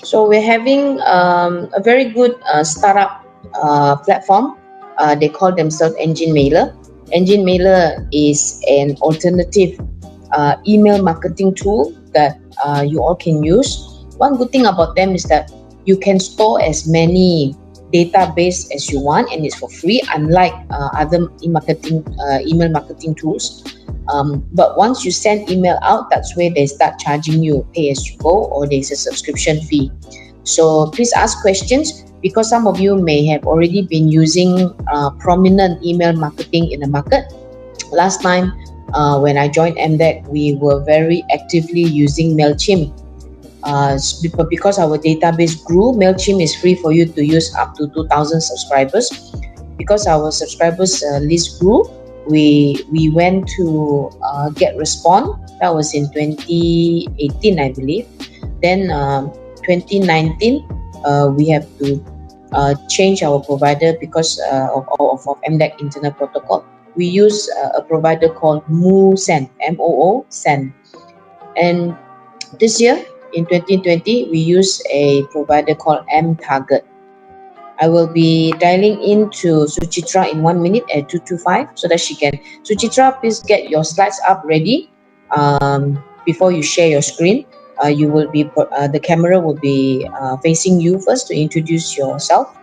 So we're having a very good startup platform. They call themselves Engine Mailer. Engine Mailer is an alternative email marketing tool that you all can use. One good thing about them is that you can store as many database as you want, and it's for free, unlike other email marketing tools. But once you send email out, that's where they start charging you pay as you go, or there's a subscription fee. So please ask questions, because some of you may have already been using prominent email marketing in the market. Last time when I joined MDEC, we were very actively using MailChimp. Because our database grew, MailChimp is free for you to use up to 2,000 subscribers. Because our subscribers list grew, we went to GetResponse. That was in 2018, I believe. Then 2019, we have to change our provider because of MDEC internal protocol. We use a provider called MooSend, M-O-O, Send. And this year, in 2020, we use a provider called mTarget. I will be dialing into Suchitra in 1 minute at 225 so that she can. Suchitra, please get your slides up ready before you share your screen. You will be the camera will be facing you first to introduce yourself.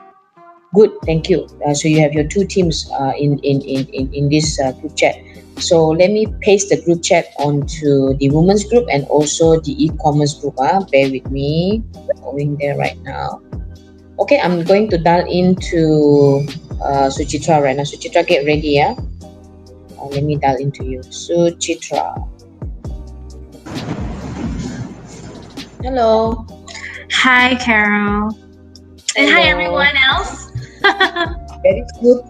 Good, thank you. So you have your two teams in this group chat. So let me paste the group chat onto the women's group and also the e-commerce group. Bear with me. Going there right now. Okay, I'm going to dial into Suchitra right now. Suchitra, get ready. Let me dial into you. Suchitra. Hello. Hi, Carol. And Hello. hi, everyone else.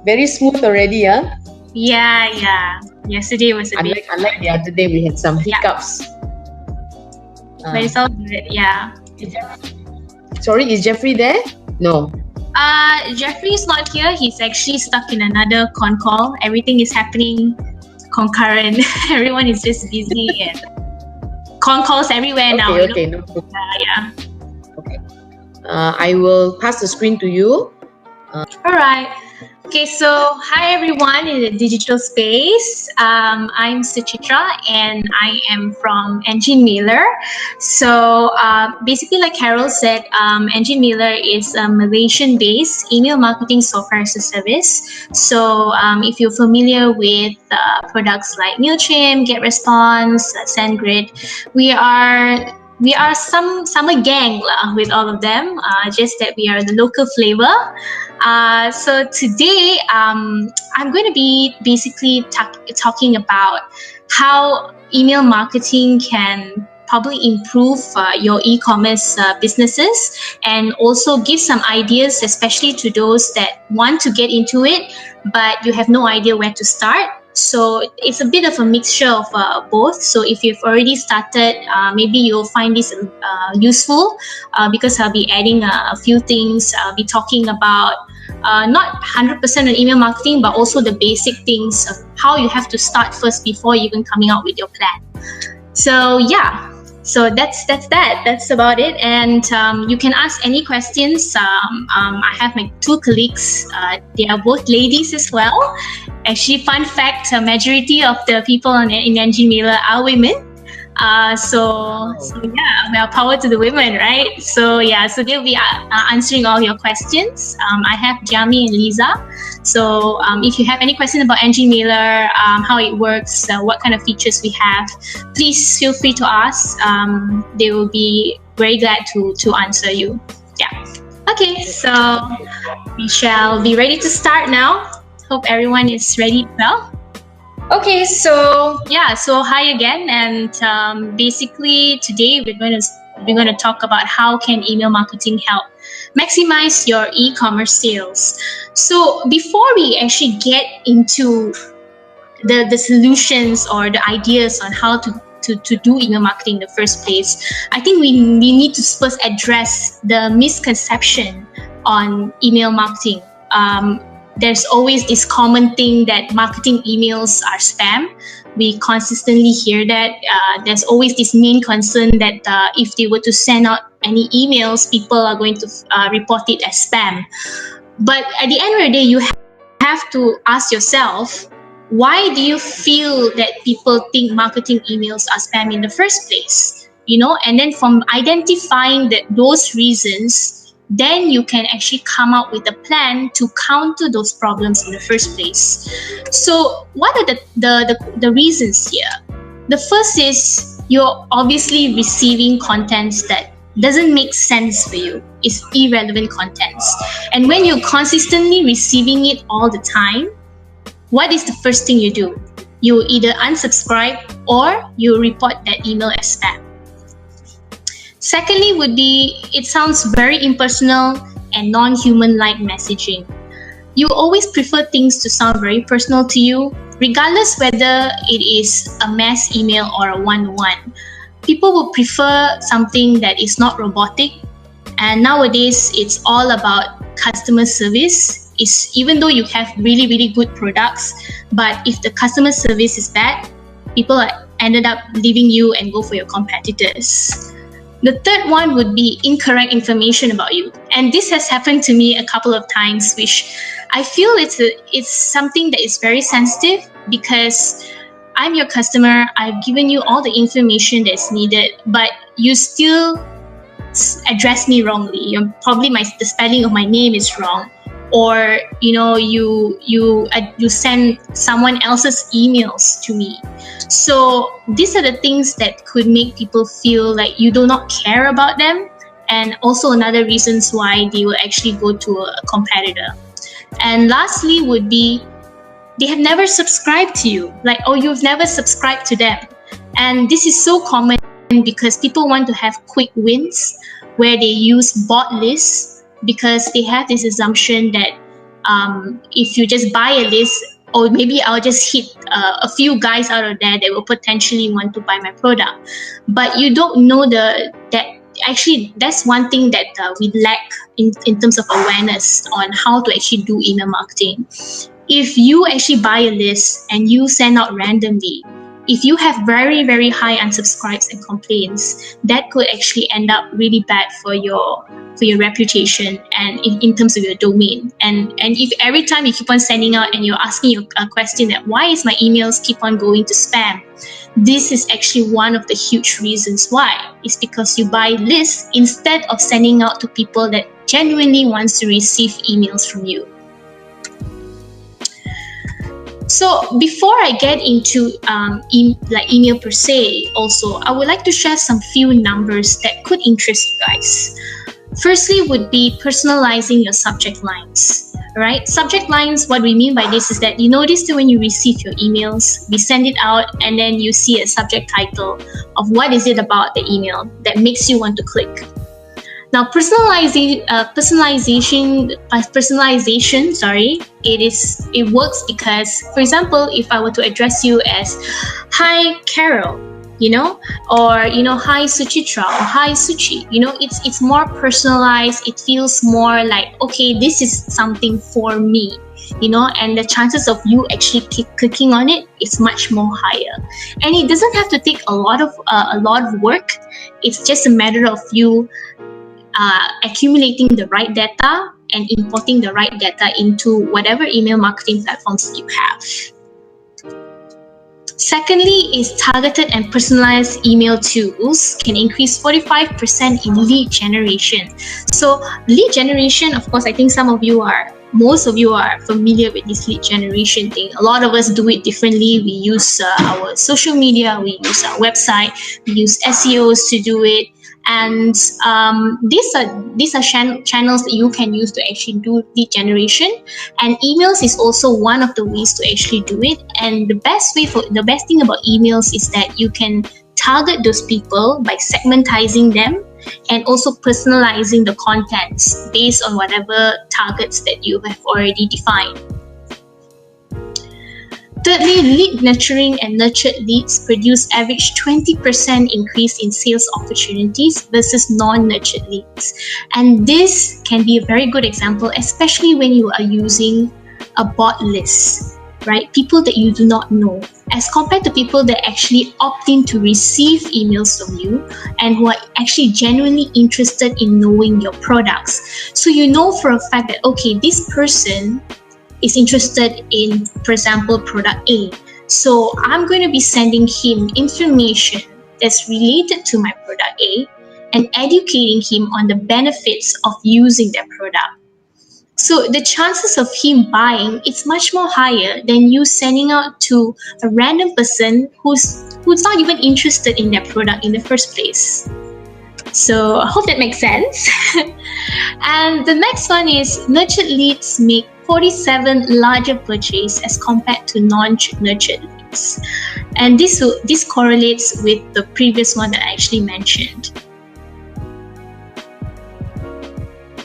Very smooth already, huh? Yeah. Yesterday was a bit... Unlike the other day, we had some hiccups. But it's all good, yeah. Sorry, is Jeffrey there? No. Jeffrey's not here. He's actually stuck in another con call. Everything is happening concurrent. Everyone is just busy and con calls everywhere now. Okay, no problem. Yeah. Okay. I will pass the screen to you. All right. Okay, so hi everyone in the digital space. I'm Suchitra and I am from Engine Mailer. So basically, like Carol said, Engine Mailer is a Malaysian-based email marketing software as a service. So if you're familiar with products like MailChimp, GetResponse, SendGrid, we are some gang with all of them, just that we are the local flavor. So today, I'm going to be basically talking about how email marketing can probably improve your e-commerce businesses, and also give some ideas, especially to those that want to get into it, but you have no idea where to start. So it's a bit of a mixture of both. So if you've already started, maybe you'll find this useful because I'll be adding a few things. I'll be talking about not 100% on email marketing, but also the basic things of how you have to start first before even coming out with your plan. So yeah. So that's that. That's about it. And you can ask any questions. I have my two colleagues. They are both ladies as well. Actually, fun fact: a majority of the people in Engine Mailer are women. So yeah, well, power to the women, right? So yeah, so they'll be answering all your questions. I have Jami and Lisa. So if you have any questions about Engine Mailer, how it works, what kind of features we have, please feel free to ask. They will be very glad to answer you. Yeah. Okay, so we shall be ready to start now. Hope everyone is ready well. Okay, so yeah, so hi again, and basically today we're going to talk about how can email marketing help maximize your e-commerce sales. So before we actually get into the solutions or the ideas on how to do email marketing in the first place, I think we need to first address the misconception on email marketing. there's always this common thing that marketing emails are spam. We consistently hear that. There's always this main concern that if they were to send out any emails, people are going to report it as spam. But at the end of the day, you have to ask yourself, why do you feel that people think marketing emails are spam in the first place? And then from identifying those reasons, then you can actually come up with a plan to counter those problems in the first place. So what are the reasons here? The first is you're obviously receiving contents that doesn't make sense for you. It's irrelevant contents. And when you're consistently receiving it all the time, what is the first thing you do? You either unsubscribe or you report that email as spam. Secondly would be, it sounds very impersonal and non-human-like messaging. You always prefer things to sound very personal to you, regardless whether it is a mass email or a one-on-one. People would prefer something that is not robotic, and nowadays it's all about customer service. Even though you have really, really good products, but if the customer service is bad, people ended up leaving you and go for your competitors. The third one would be incorrect information about you. And this has happened to me a couple of times, which I feel it's something that is very sensitive, because I'm your customer, I've given you all the information that's needed, but you still address me wrongly. Probably the spelling of my name is wrong, or you send someone else's emails to me. So these are the things that could make people feel like you do not care about them, and also another reasons why they will actually go to a competitor. And lastly would be, they have never subscribed to you, you've never subscribed to them. And this is so common because people want to have quick wins where they use bot lists, because they have this assumption that if you just buy a list, or maybe I'll just hit a few guys out of there that will potentially want to buy my product. But you don't know that actually that's one thing that we lack in terms of awareness on how to actually do email marketing. If you actually buy a list and you send out randomly, if you have very, very high unsubscribes and complaints, that could actually end up really bad for your reputation and in terms of your domain. And if every time you keep on sending out and you're asking a question that why is my emails keep on going to spam, this is actually one of the huge reasons why. It's because you buy lists instead of sending out to people that genuinely wants to receive emails from you. So before I get into email per se, also I would like to share some few numbers that could interest you guys. Firstly would be personalizing your subject lines. Right? Subject lines, what we mean by this is that you notice that when you receive your emails, we send it out and then you see a subject title of what is it about the email that makes you want to click. Now, personalization, it works because, for example, if I were to address you as, "Hi, Carol," or "Hi, Suchitra," or "Hi, Suchi," it's more personalized. It feels more like, okay, this is something for me, and the chances of you actually clicking on it is much more higher. And it doesn't have to take a lot of work. It's just a matter of you accumulating the right data and importing the right data into whatever email marketing platforms you have. Secondly is targeted and personalized email tools can increase 45% in lead generation. So lead generation, of course, I think most of you are familiar with this lead generation thing. A lot of us do it differently. We use our social media, we use our website, we use SEOs to do it. And these are channels that you can use to actually do lead generation, and emails is also one of the ways to actually do it. And the best thing about emails is that you can target those people by segmentizing them and also personalizing the contents based on whatever targets that you have already defined. Thirdly, lead nurturing and nurtured leads produce average 20% increase in sales opportunities versus non-nurtured leads. And this can be a very good example, especially when you are using a bot list, right? People that you do not know, as compared to people that actually opt in to receive emails from you and who are actually genuinely interested in knowing your products. So you know for a fact that, okay, this person is interested in, for example, product A. So I'm going to be sending him information that's related to my product A and educating him on the benefits of using that product. So the chances of him buying is much more higher than you sending out to a random person who's not even interested in that product in the first place. So I hope that makes sense. And the next one is nurtured leads make 47 larger purchase as compared to non-nurtured leads. And this correlates with the previous one that I actually mentioned.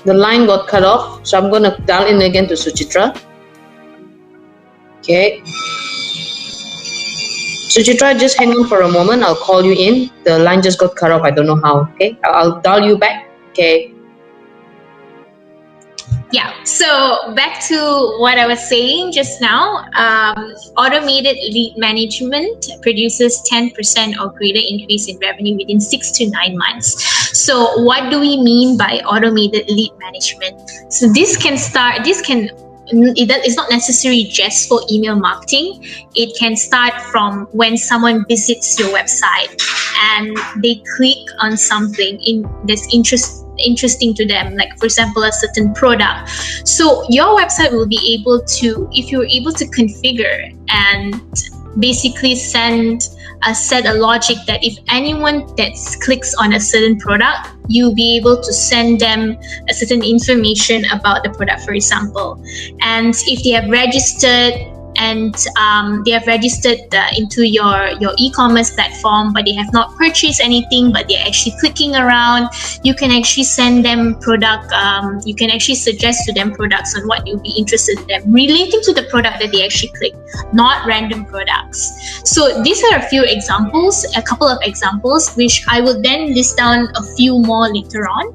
The line got cut off, so I'm going to dial in again to Suchitra. Okay. Suchitra, just hang on for a moment. I'll call you in. The line just got cut off. I don't know how. Okay. I'll dial you back. Okay. Yeah, so back to what I was saying just now, automated lead management produces 10% or greater increase in revenue within 6 to 9 months. So what do we mean by automated lead management? So it's not necessary just for email marketing. It can start from when someone visits your website and they click on something that's interesting to them, like for example a certain product. So your website will be able to, if you're able to configure and basically set a logic that if anyone that clicks on a certain product, you'll be able to send them a certain information about the product, for example. And if they have registered into your e-commerce platform, but they have not purchased anything, but they're actually clicking around, you can actually send them product. You can actually suggest to them products on what you'll be interested in them relating to the product that they actually click, not random products. So these are a couple of examples, which I will then list down a few more later on.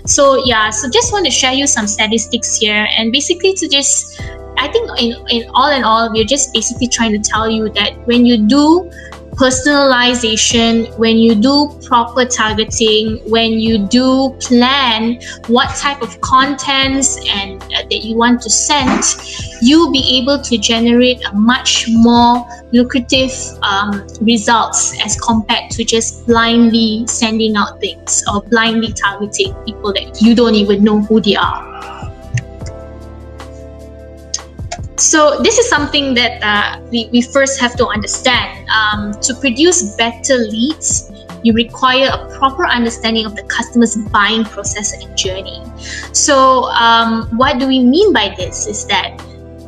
So just want to share you some statistics here, and basically I think in all, we're just basically trying to tell you that when you do personalization, when you do proper targeting, when you do plan what type of contents and that you want to send, you'll be able to generate a much more lucrative results as compared to just blindly sending out things or blindly targeting people that you don't even know who they are. So this is something that we first have to understand. To produce better leads, you require a proper understanding of the customer's buying process and journey. So what do we mean by this is that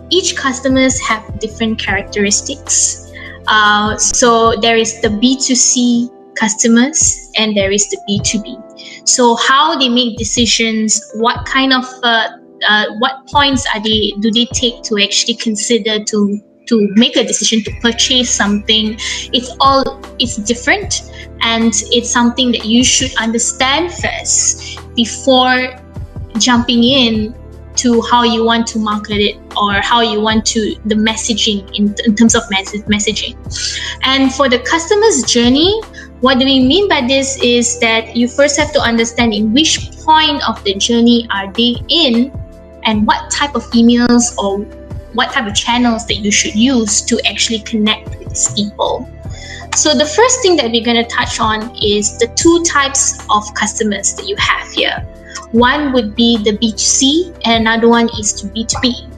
each customers have different characteristics. So there is the B2C customers and there is the B2B. So how they make decisions, what kind of what points do they take to actually consider to make a decision to purchase something? It's different, and it's something that you should understand first before jumping in to how you want to market it or how you want to the messaging in terms of messaging. And for the customer's journey, what do we mean by this is that you first have to understand in which point of the journey are they in, and what type of emails or what type of channels that you should use to actually connect with these people. So the first thing that we're going to touch on is the two types of customers that you have here. One would be the B2C and another one is to B2B.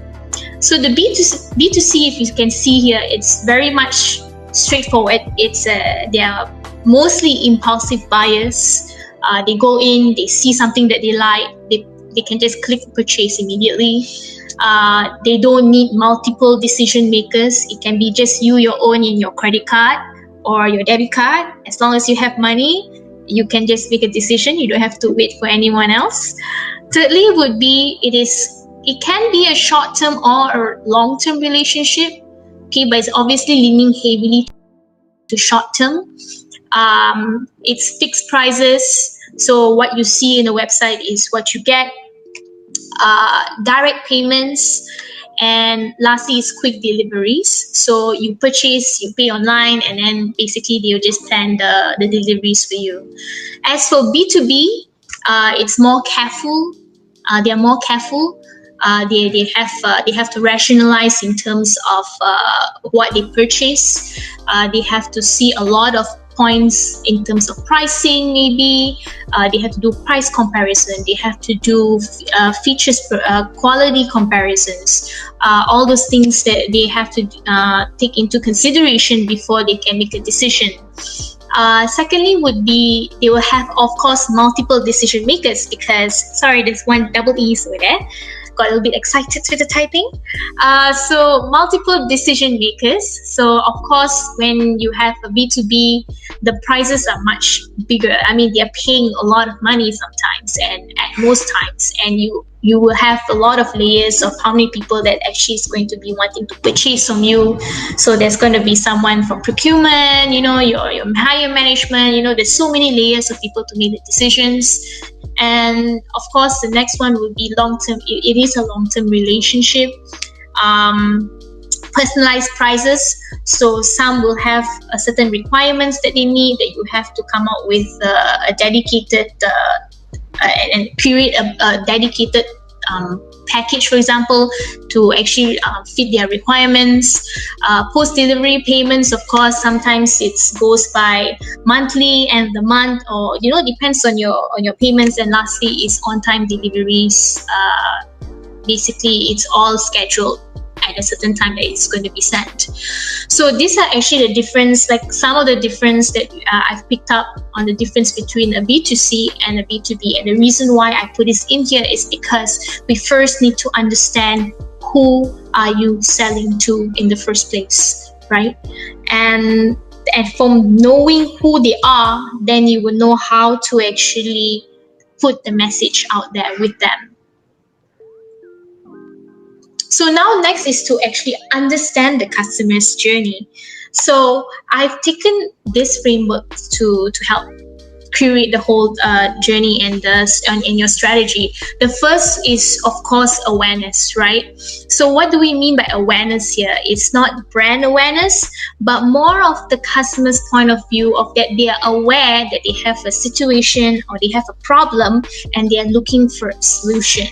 So the B2C, if you can see here, it's very much straightforward. They are mostly impulsive buyers. They go in, they see something that they like, they can just click purchase immediately. They don't need multiple decision makers. It can be just your own in your credit card or your debit card. As long as you have money, you can just make a decision. You don't have to wait for anyone else. Thirdly would be it can be a short-term or a long-term relationship. Okay, but it's obviously leaning heavily to short-term. It's fixed prices. So what you see in the website is what you get. Direct payments, And lastly is quick deliveries. So you purchase, you pay online, and then basically they'll just plan the deliveries for you. As for B2B, it's more careful. They are more careful. They have to rationalize in terms of what they purchase. They have to see a lot of points in terms of pricing. Maybe they have to do price comparison. They have to do features, quality comparisons. All those things that they have to take into consideration before they can make a decision. Secondly would be they will have, of course, multiple decision makers, because sorry, there's one double E's over there. Got a little bit excited with the typing. So multiple decision makers. So of course, when you have a B2B, the prices are much bigger. I mean, they're paying a lot of money sometimes, and at most times, and you will have a lot of layers of how many people that actually is going to be wanting to purchase from you. So there's going to be someone from procurement, your higher management, there's so many layers of people to make the decisions. And of course, the next one will be long-term. It is a long-term relationship. Personalized prices. So some will have a certain requirements that they need, that you have to come out with a dedicated and create a dedicated package, for example, to actually fit their requirements. Post-delivery payments, of course, sometimes it goes by monthly and the month, or depends on your payments. And lastly is on-time deliveries. Basically, it's all scheduled at a certain time that it's going to be sent. So these are actually the difference, like some of the difference that I've picked up on the difference between a B2C and a B2B. And the reason why I put this in here is because we first need to understand who are you selling to in the first place, right? And from knowing who they are, then you will know how to actually put the message out there with them. So now next is to actually understand the customer's journey. So I've taken this framework to help create the whole journey and in your strategy. The first is, of course, awareness, right? So what do we mean by awareness here? It's not brand awareness, but more of the customer's point of view of that they are aware that they have a situation or they have a problem and they are looking for a solution.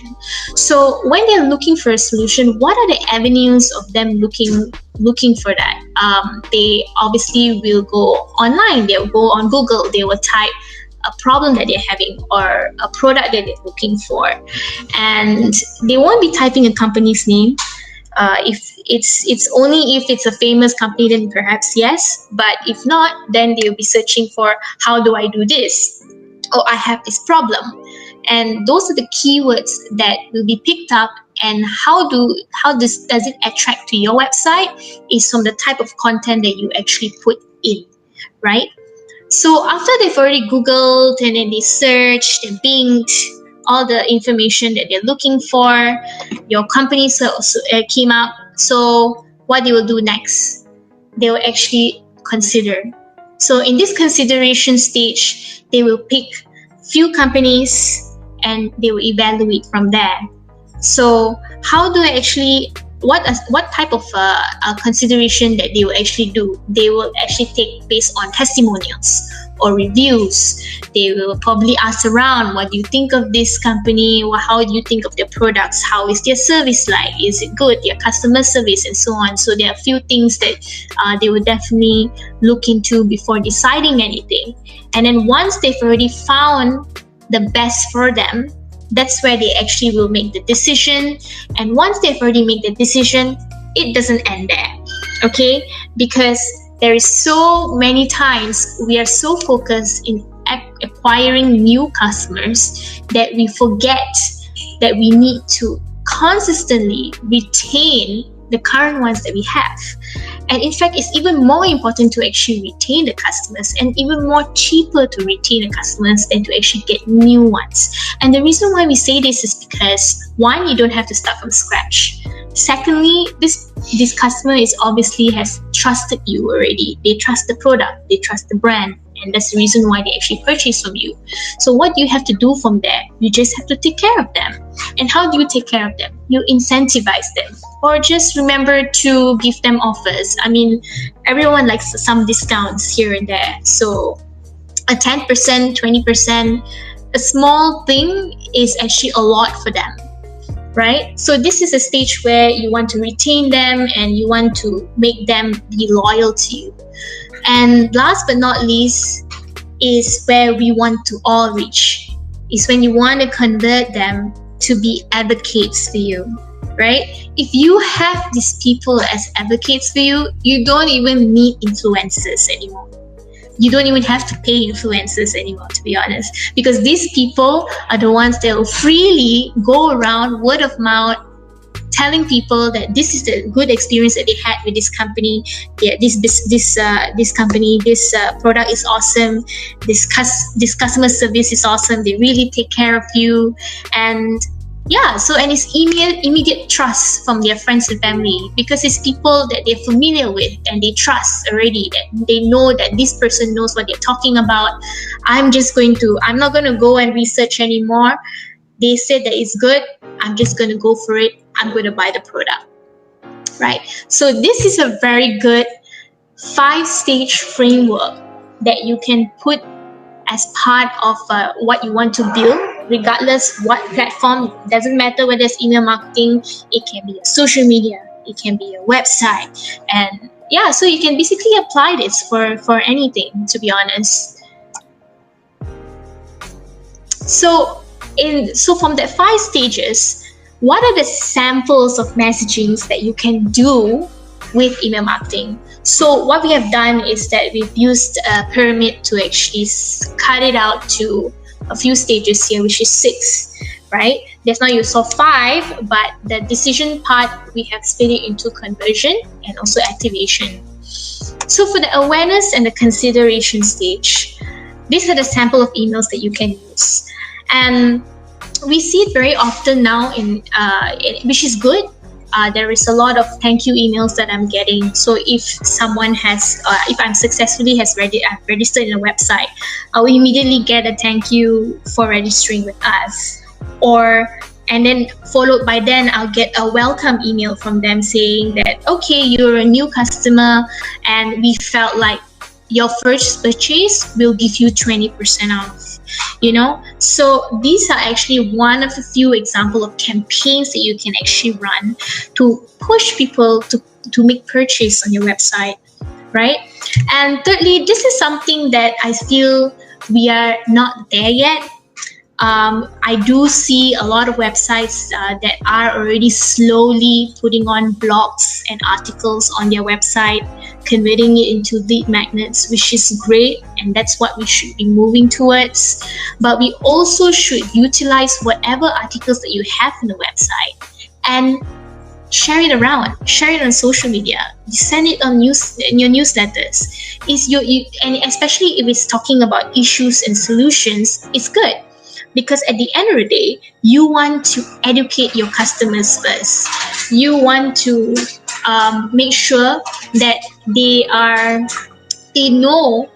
So when they're looking for a solution, what are the avenues of them looking for that? They obviously will go online, they'll go on Google, they will type a problem that they're having or a product that they're looking for, and they won't be typing a company's name. If it's only if it's a famous company, then perhaps yes, but if not, then they'll be searching for how do I do this, or I have this problem. And those are the keywords that will be picked up. And how does it attract to your website is from the type of content that you actually put in, right? So after they've already Googled and then they searched and Binged all the information that they're looking for, your company came up. So what they will do next, they will actually consider. So in this consideration stage, they will pick few companies and they will evaluate from there. So how do I actually, what type of consideration that they will actually do? They will actually take based on testimonials or reviews. They will probably ask around, what do you think of this company? How do you think of their products? How is their service like? Is it good? Their customer service and so on. So there are a few things that they will definitely look into before deciding anything. And then once they've already found the best for them, that's where they actually will make the decision. And once they've already made the decision, it doesn't end there, okay? Because there is so many times we are so focused in acquiring new customers that we forget that we need to consistently retain the current ones that we have. And in fact, it's even more important to actually retain the customers, and even more cheaper to retain the customers than to actually get new ones. And the reason why we say this is because, one, you don't have to start from scratch. Secondly, this customer is obviously has trusted you already. They trust the product, they trust the brand, and that's the reason why they actually purchase from you. So what you have to do from there, you just have to take care of them. And how do you take care of them? You incentivize them, or just remember to give them offers. I mean, everyone likes some discounts here and there. So a 10%, 20%, a small thing is actually a lot for them, right? So this is a stage where you want to retain them and you want to make them be loyal to you. And last but not least is where we want to all reach, is when you want to convert them to be advocates for you, right? If you have these people as advocates for you, you don't even need influencers anymore. You don't even have to pay influencers anymore, to be honest, because these people are the ones that will freely go around word of mouth, telling people that this is the good experience that they had with this company. Yeah, this company, this product is awesome. This customer service is awesome. They really take care of you, and yeah, so and it's immediate trust from their friends and family, because it's people that they're familiar with and they trust already, that they know that this person knows what they're talking about. I'm not going to go and research anymore. They said that it's good. I'm just going to go for it. I'm going to buy the product, right? So this is a very good 5-stage framework that you can put as part of what you want to build, regardless what platform. Doesn't matter whether it's email marketing, it can be a social media, it can be a website, and yeah, so you can basically apply this for anything, to be honest. So from that 5 stages, what are the samples of messagings that you can do with email marketing? So what we have done is that we've used a pyramid to actually cut it out to a few stages here, which is 6, right? Just now you saw 5, but the decision part, we have split it into conversion and also activation. So for the awareness and the consideration stage, these are the sample of emails that you can use. And we see it very often now, which is good. There is a lot of thank you emails that I'm getting. So if someone if I'm successfully registered in a website, I will immediately get a thank you for registering with us. And then followed by then I'll get a welcome email from them saying that, okay, you're a new customer and we felt like your first purchase will give you 20% off, So these are actually one of the few examples of campaigns that you can actually run to push people to make purchase on your website, right? And thirdly, this is something that I feel we are not there yet. I do see a lot of websites that are already slowly putting on blogs and articles on their website, converting it into lead magnets, which is great, and that's what we should be moving towards. But we also should utilize whatever articles that you have on the website and share it around, share it on social media, send it on in your newsletters. And especially if it's talking about issues and solutions, it's good. Because at the end of the day, you want to educate your customers first. You want to make sure that they know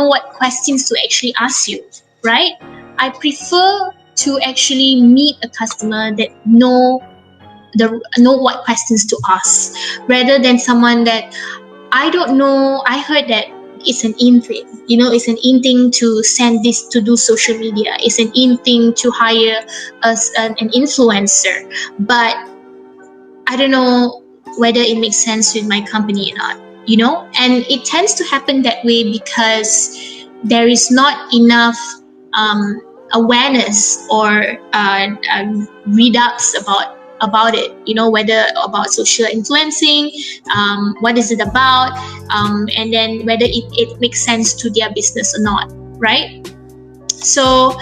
what questions to actually ask you, right? I prefer to actually meet a customer that know what questions to ask, rather than someone that I don't know. I heard that it's an in thing, it's an in thing to send this to do social media. It's an in thing to hire an influencer, but I don't know whether it makes sense with my company or not, and it tends to happen that way because there is not enough awareness or read-ups about it, whether about social influencing, what is it about, and then whether it makes sense to their business or not, right? So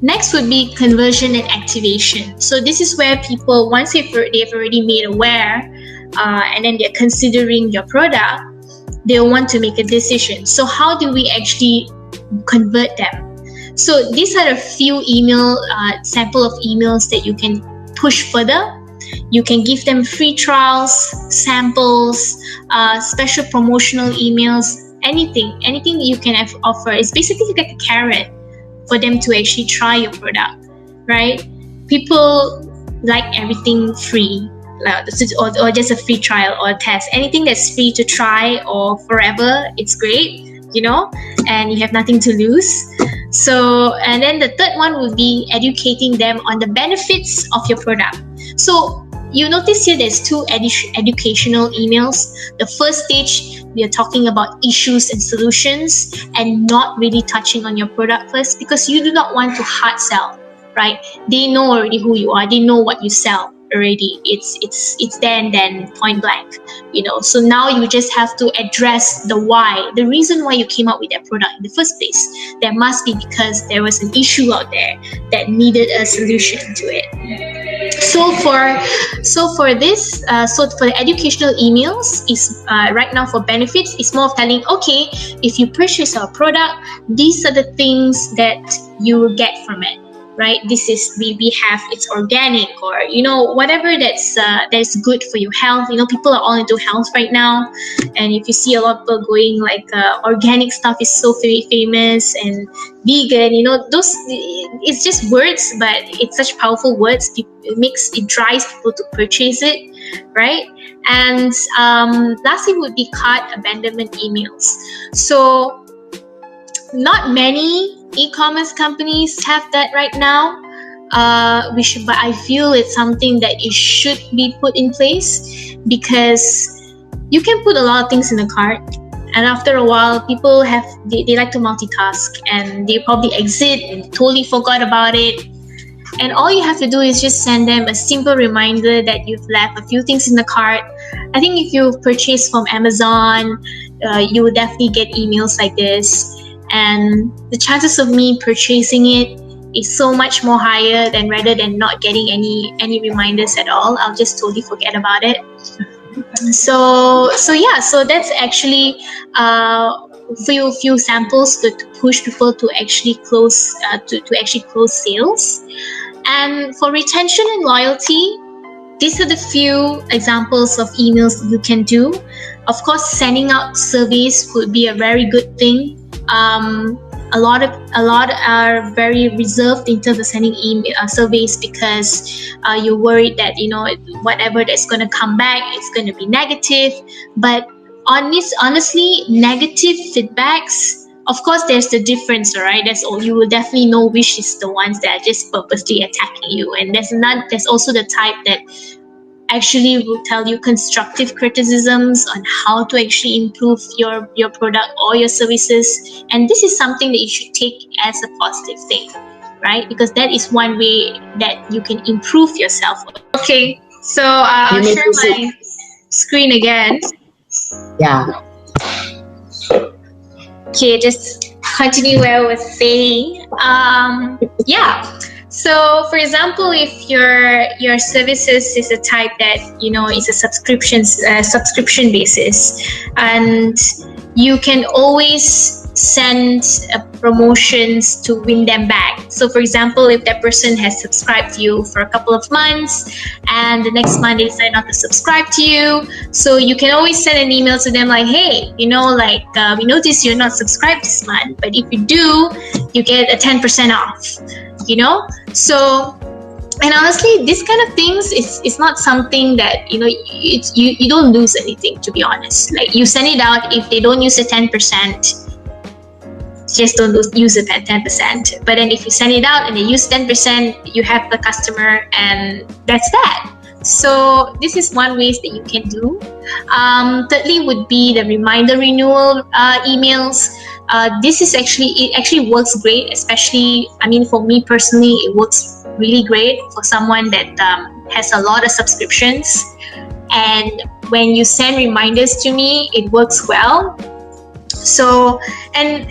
next would be conversion and activation. So this is where people, once they've already made aware, and then they're considering your product, they'll want to make a decision. So how do we actually convert them? So these are a few sample of emails that you can push further. You can give them free trials, samples, special promotional emails, anything that you can offer. It's basically like a carrot for them to actually try your product, right? People like everything free, or just a free trial or a test. Anything that's free to try or forever, it's great, and you have nothing to lose. So, and then the third one would be educating them on the benefits of your product. So you notice here there's two educational emails. The first stage, we are talking about issues and solutions and not really touching on your product first, because you do not want to hard sell, right? They know already who you are. They know what you sell already. It's there and then, point blank, So now you just have to address the why, the reason why you came up with that product in the first place. There must be because there was an issue out there that needed a solution to it. So for the educational emails is right now for benefits, it's more of telling, okay, if you purchase our product, these are the things that you will get from it, right? This is we have, it's organic, or whatever that's good for your health. People are all into health right now, and if you see a lot of people going like organic stuff is so very famous, and vegan, those, it's just words, but it's such powerful words. It drives people to purchase it, right? And lastly would be cart abandonment emails. So not many e-commerce companies have that right now. But I feel it's something that it should be put in place, because you can put a lot of things in the cart, and after a while, people they like to multitask, and they probably exit and totally forgot about it. And all you have to do is just send them a simple reminder that you've left a few things in the cart. I think if you purchase from Amazon, you will definitely get emails like this. And the chances of me purchasing it is so much more higher than rather than not getting any reminders at all. I'll just totally forget about it. So that's actually few samples to push people to actually close sales. And for retention and loyalty, these are the few examples of emails that you can do. Of course, sending out surveys would be a very good thing. A lot are very reserved in terms of sending surveys, because you're worried that whatever that's going to come back, it's going to be negative. But honestly, negative feedbacks, of course, there's the difference, right? That's all. You will definitely know which is the ones that are just purposely attacking you, and there's also the type that actually will tell you constructive criticisms on how to actually improve your product or your services. And this is something that you should take as a positive thing, right? Because that is one way that you can improve yourself. Okay, so I'll share my screen again. Yeah. Okay, just continue where I was saying. So, for example, if your services is a type that is a subscription basis, and you can always send promotions to win them back. So, for example, if that person has subscribed to you for a couple of months, and the next month they decide not to subscribe to you, so you can always send an email to them like, hey, we noticed you're not subscribed this month, but if you do, you get a 10% off. So, and honestly, this kind of things is not something that you don't lose anything, to be honest. Like, you send it out, if they don't use the 10%, just don't use the 10%. But then if you send it out and they use 10%, you have the customer, and that's that. So this is one ways that you can do. Thirdly would be the reminder renewal emails. It actually works great, especially, for me personally, it works really great for someone that has a lot of subscriptions. And when you send reminders to me, it works well. So, and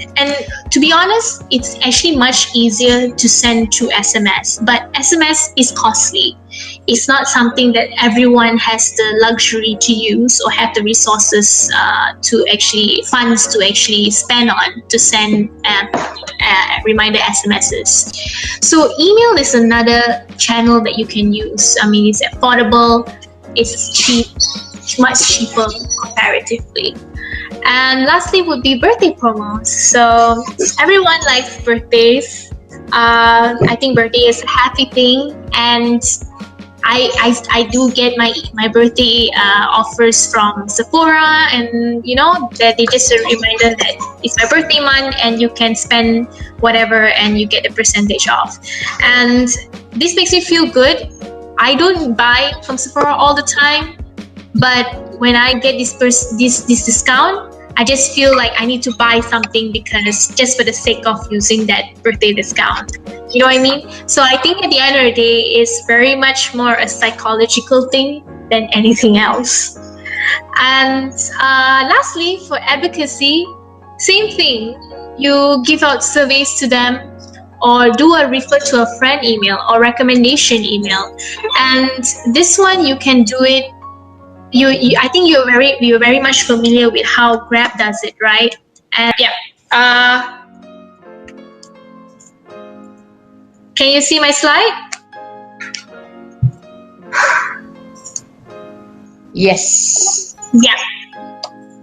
to be honest, it's actually much easier to send through SMS, but SMS is costly. It's not something that everyone has the luxury to use or have the resources funds to actually spend on to send reminder SMSs. So email is another channel that you can use. It's affordable, it's cheap, much cheaper comparatively. And lastly would be birthday promos. So everyone likes birthdays. I think birthday is a happy thing, and I do get my birthday offers from Sephora, and that they just a reminder that it's my birthday month and you can spend whatever and you get a percentage off. And this makes me feel good. I don't buy from Sephora all the time, but when I get this discount, I just feel like I need to buy something because just for the sake of using that birthday discount. You know what I mean? So I think at the end of the day, it's very much more a psychological thing than anything else. And lastly, for advocacy, same thing. You give out surveys to them, or do a refer to a friend email or recommendation email. And this one you can do it. I think you're very much familiar with how Grab does it, right? And yeah. Can you see my slide? Yes. Yeah.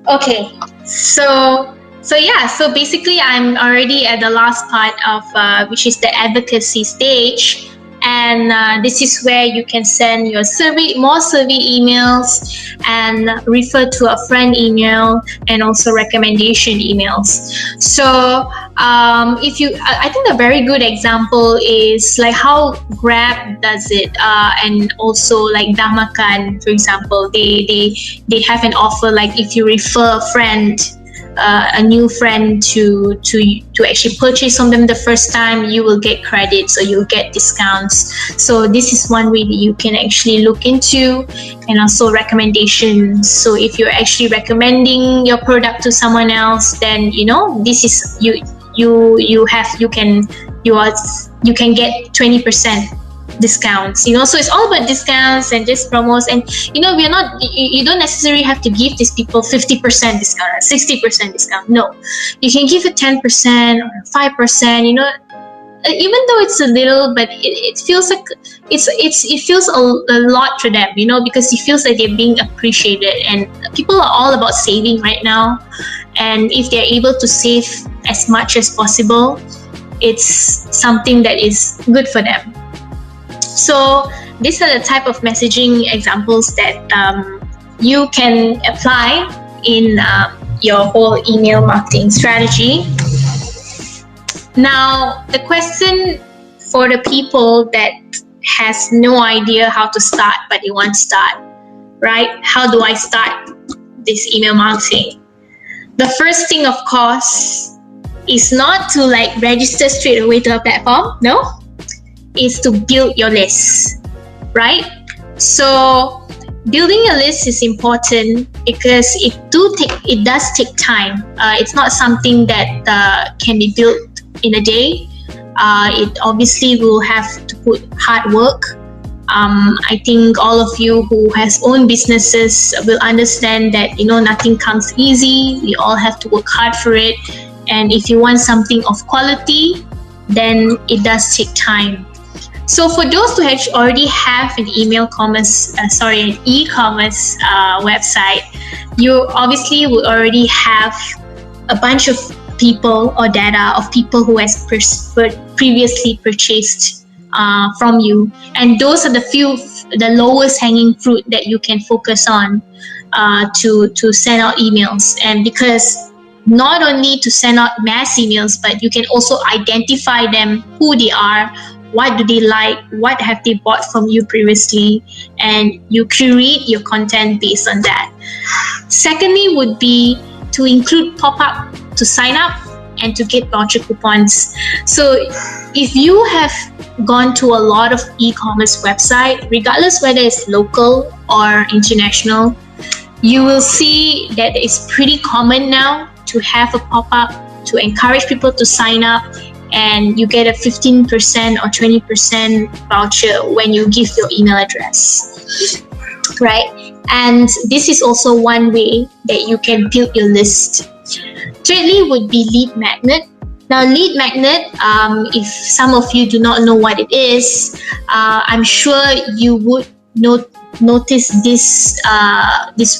Okay. So basically I'm already at the last part of which is the advocacy stage. And this is where you can send your more survey emails, and refer to a friend email, and also recommendation emails. So I think a very good example is like how Grab does it, and also like Damakan, for example, they have an offer like if you refer a friend, a new friend to actually purchase from them the first time, you will get credits or you'll get discounts. So this is one way that you can actually look into, and also recommendations. So if you're actually recommending your product to someone else, then this is you can get 20% discounts. So it's all about discounts and just promos. And you don't necessarily have to give these people 50% discount or 60% discount. No, you can give it 10% or 5%. Even though it's a little, but it feels like it feels a lot to them. Because it feels like they're being appreciated, and people are all about saving right now. And if they're able to save as much as possible, it's something that is good for them. So these are the type of messaging examples that you can apply in your whole email marketing strategy. Now, the question for the people that has no idea how to start, but they want to start, right? How do I start this email marketing? The first thing, of course, is not to register straight away to a platform. No. Is to build your list, right? So building a list is important because it does take time. It's not something that can be built in a day. It obviously will have to put hard work. I think all of you who has owned businesses will understand that nothing comes easy. We all have to work hard for it, and if you want something of quality, then it does take time. So for those who already have an e-commerce website, you obviously will already have a bunch of people or data of people who has previously purchased from you, and those are the lowest hanging fruit that you can focus on to send out emails. And because not only to send out mass emails, but you can also identify them, who they are, what do they like, what have they bought from you previously, and you curate your content based on that. Secondly would be to include pop-up to sign up and to get voucher coupons. So if you have gone to a lot of e-commerce website, regardless whether it's local or international, you will see that it's pretty common now to have a pop-up to encourage people to sign up, and you get a 15% or 20% voucher when you give your email address, right? And this is also one way that you can build your list. Thirdly would be lead magnet. Now, lead magnet, if some of you do not know what it is, I'm sure you would know notice this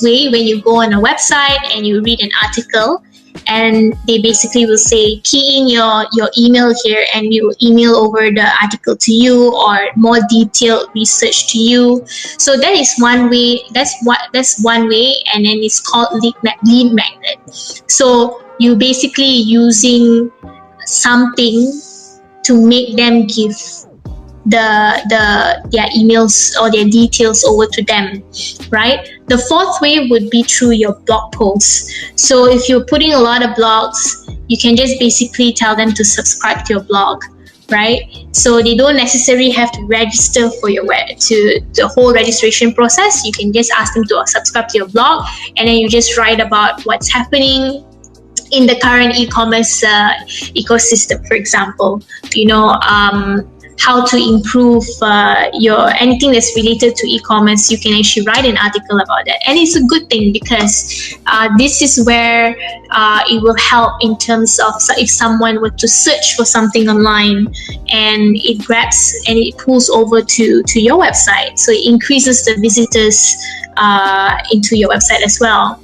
way when you go on a website and you read an article, and they basically will say key in your email here, and you email over the article to you or more detailed research to you. So that is one way. That's one way, and then it's called lead magnet. So you basically using something to make them give their emails or their details over to them, right? The fourth way would be through your blog posts. So if you're putting a lot of blogs, you can just basically tell them to subscribe to your blog, right? So they don't necessarily have to register for your to the whole registration process. You can just ask them to subscribe to your blog, and then you just write about what's happening in the current e-commerce ecosystem, for example. How to improve your anything that's related to e-commerce. You can actually write an article about that, and it's a good thing because this is where it will help in terms of if someone were to search for something online and it grabs and it pulls over to your website, so it increases the visitors into your website as well.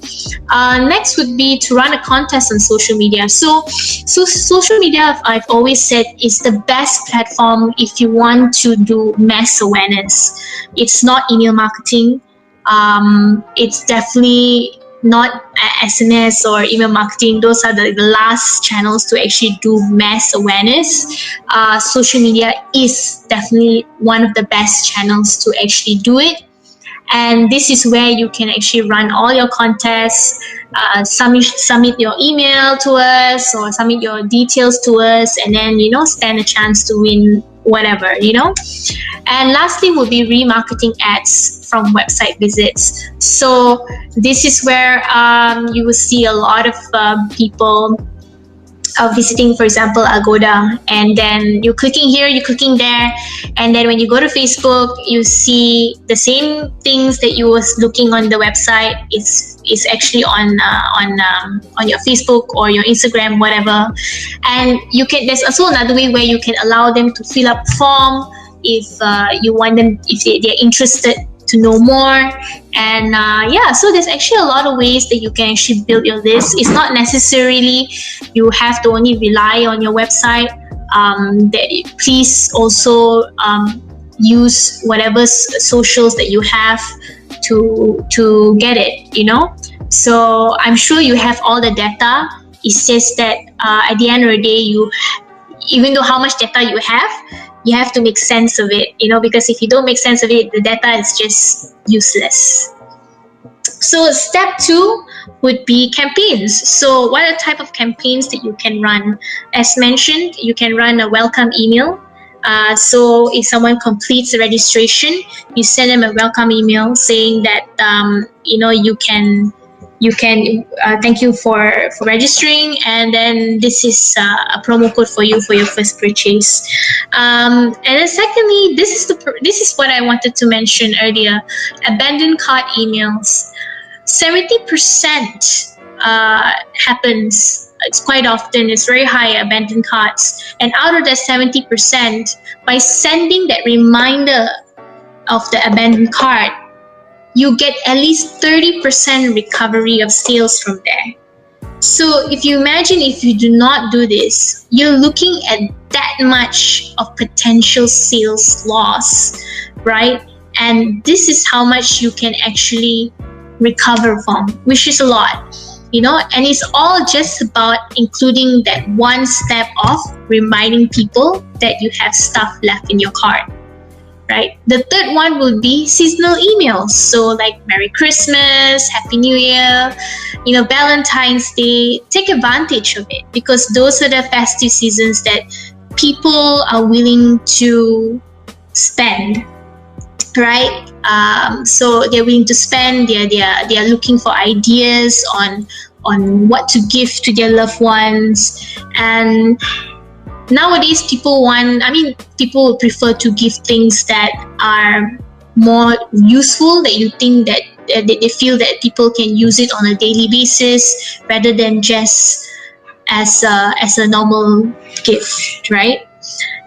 Next would be to run a contest on social media. So social media, I've always said, is the best platform if you want to do mass awareness. It's not email marketing. It's definitely not SMS or email marketing. Those are the last channels to actually do mass awareness. Social media is definitely one of the best channels to actually do it. And this is where you can actually run all your contests, submit your email to us or submit your details to us, and then, stand a chance to win whatever, And lastly would be remarketing ads from website visits. So this is where you will see a lot of people visiting, for example, Agoda, and then you're clicking here, you're clicking there, and then when you go to Facebook, you see the same things that you was looking on the website. It's actually on your Facebook or your Instagram, whatever. And there's also another way where you can allow them to fill up a form if you want them, if they're interested to know more. And so there's actually a lot of ways that you can actually build your list. It's not necessarily you have to only rely on your website. Please also use whatever socials that you have to get it, So I'm sure you have all the data. It's just that at the end of the day, even though how much data you have to make sense of it, because if you don't make sense of it, the data is just useless. So step 2 would be campaigns. So what are the type of campaigns that you can run? As mentioned, you can run a welcome email. So if someone completes the registration, you send them a welcome email saying that you can thank you for registering, and then this is a promo code for you for your first purchase. And then secondly, this is what I wanted to mention earlier: abandoned cart emails. 70% happens. It's quite often. It's very high abandoned carts, and out of that 70%, by sending that reminder of the abandoned cart, you get at least 30% recovery of sales from there. So if you imagine, if you do not do this, you're looking at that much of potential sales loss, right? And this is how much you can actually recover from, which is a lot, and it's all just about including that one step of reminding people that you have stuff left in your cart. Right. The third one would be seasonal emails. So like Merry Christmas, Happy New Year, Valentine's Day. Take advantage of it, because those are the festive seasons that people are willing to spend. Right. So they're willing to spend. They're looking for ideas on what to give to their loved ones. And nowadays, people prefer to give things that are more useful, that you think that they feel that people can use it on a daily basis, rather than just as a normal gift, right?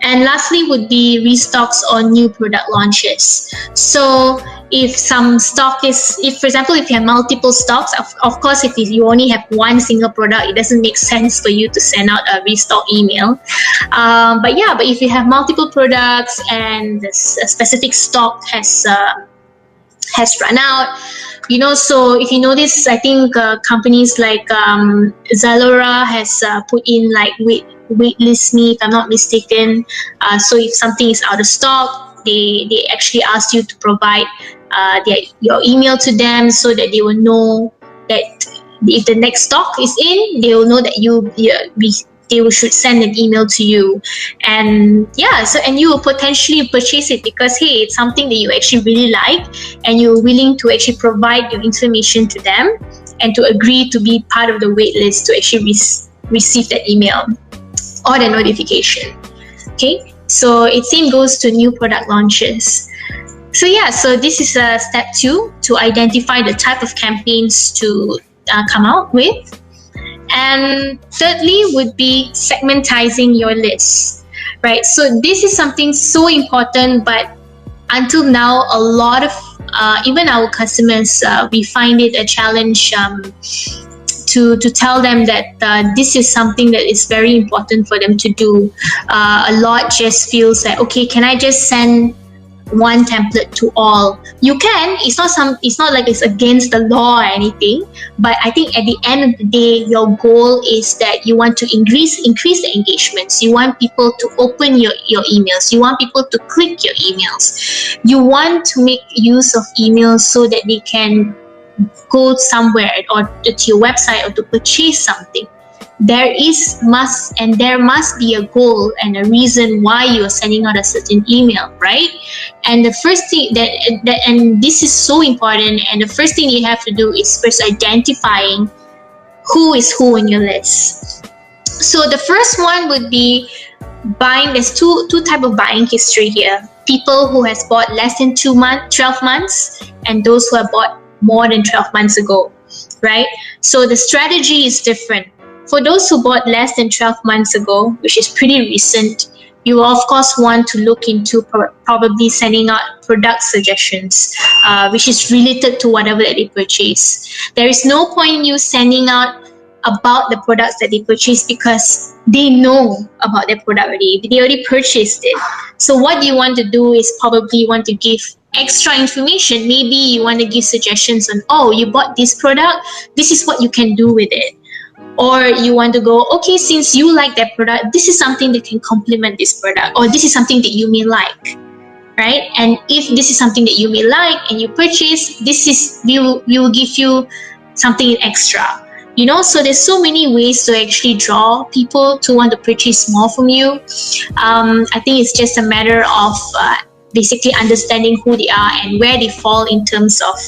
And lastly would be restocks or new product launches. So if some stock is, if for example, if you have multiple stocks, of course, if you only have one single product, it doesn't make sense for you to send out a restock email. But if you have multiple products and a specific stock has run out, so if you notice, I think companies like Zalora has put in like waitlist me, if I'm not mistaken. So if something is out of stock, they actually ask you to provide your email to them, so that they will know that if the next stock is in, they will know that they should send an email to you. And and you will potentially purchase it because, hey, it's something that you actually really like, and you're willing to actually provide your information to them and to agree to be part of the wait list to actually receive that email or the notification. Okay, so it same goes to new product launches. So this is step 2, to identify the type of campaigns to come out with. And thirdly would be segmentizing your list, right? So this is something so important, but until now, a lot of even our customers, we find it a challenge to tell them that this is something that is very important for them to do. A lot just feels like, okay, can I just send one template to all? You can. It's not like it's against the law or anything, but I think at the end of the day, your goal is that you want to increase the engagements. You want people to open your emails. You want people to click your emails. You want to make use of emails so that they can go somewhere or to your website or to purchase something. There must be a goal and a reason why you are sending out a certain email, right? And the first thing and this is so important, and the first thing you have to do is first identifying who is who in your list. So the first one would be buying. There's two type of buying history here. People who has bought less than 12 months, and those who have bought more than 12 months ago, right? So the strategy is different. For those who bought less than 12 months ago, which is pretty recent, you will of course want to look into probably sending out product suggestions, which is related to whatever that they purchase. There is no point in you sending out about the products that they purchase because they know about their product already. They already purchased it. So what you want to do is probably want to give extra information. Maybe you want to give suggestions on, oh, you bought this product, this is what you can do with it. Or you want to go, okay, since you like that product, this is something that can complement this product, or this is something that you may like, right? And if this is something that you may like and you purchase, we will give you something extra. So there's so many ways to actually draw people to want to purchase more from you. I think it's just a matter of basically understanding who they are and where they fall in terms of